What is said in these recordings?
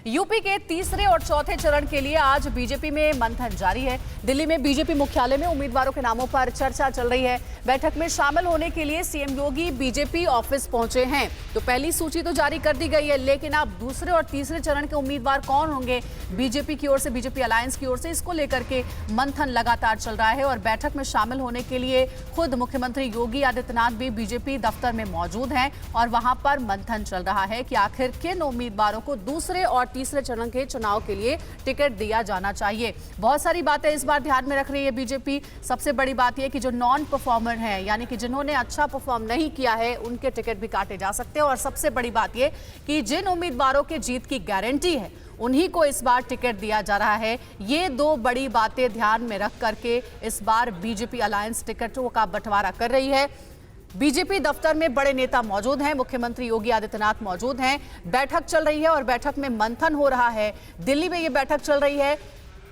UP के तीसरे और चौथे चरण के लिए आज बीजेपी में मंथन जारी है। दिल्ली में बीजेपी मुख्यालय में उम्मीदवारों के नामों पर चर्चा चल रही है। बैठक में शामिल होने के लिए सीएम योगी बीजेपी ऑफिस पहुंचे हैं। तो पहली सूची तो जारी कर दी गई है, लेकिन अब दूसरे और तीसरे चरण के उम्मीदवार कौन होंगे बीजेपी की ओर से, बीजेपी अलायंस की ओर से, इसको लेकर के मंथन लगातार चल रहा है। और बैठक में शामिल होने के लिए खुद मुख्यमंत्री योगी आदित्यनाथ भी बीजेपी दफ्तर में मौजूद हैं और वहां पर मंथन चल रहा है कि आखिर किन उम्मीदवारों को दूसरे और तीसरे चरण के चुनाव के लिए टिकट दिया जाना चाहिए। बहुत सारी बातें इस बार ध्यान में रख रही है बीजेपी। सबसे बड़ी बात यह कि जो नॉन परफॉर्मर हैं, यानी कि जिन्होंने अच्छा परफॉर्म नहीं किया है, उनके टिकट भी काटे जा सकते हैं। और सबसे बड़ी बात यह कि जिन उम्मीदवारों के जीत की गारंटी है, उन्हीं को इस बार टिकट दिया जा रहा है। ये दो बड़ी बातें ध्यान में रख करके इस बार बीजेपी अलायंस टिकटों का बंटवारा कर रही है। बीजेपी दफ्तर में बड़े नेता मौजूद हैं, मुख्यमंत्री योगी आदित्यनाथ मौजूद हैं। बैठक चल रही है और बैठक में मंथन हो रहा है। दिल्ली में ये बैठक चल रही है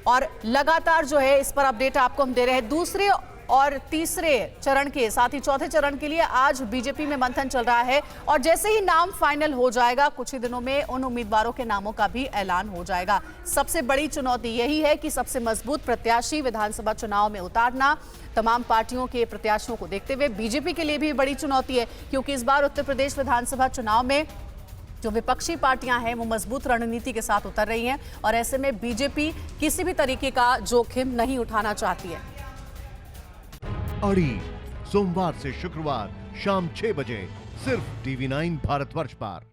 और लगातार जो है इस पर अपडेट आपको हम दे रहे हैं। दूसरे और तीसरे चरण के साथ ही चौथे चरण के लिए आज बीजेपी में मंथन चल रहा है और जैसे ही नाम फाइनल हो जाएगा, कुछ ही दिनों में उन उम्मीदवारों के नामों का भी ऐलान हो जाएगा। सबसे बड़ी चुनौती यही है कि सबसे मजबूत प्रत्याशी विधानसभा चुनाव में उतारना। तमाम पार्टियों के प्रत्याशियों को देखते हुए बीजेपी के लिए भी बड़ी चुनौती है, क्योंकि इस बार उत्तर प्रदेश विधानसभा चुनाव में जो विपक्षी पार्टियां हैं वो मजबूत रणनीति के साथ उतर रही हैं और ऐसे में बीजेपी किसी भी तरीके का जोखिम नहीं उठाना चाहती है। अड़ी सोमवार से शुक्रवार शाम 6 बजे सिर्फ TV9 भारतवर्ष पर।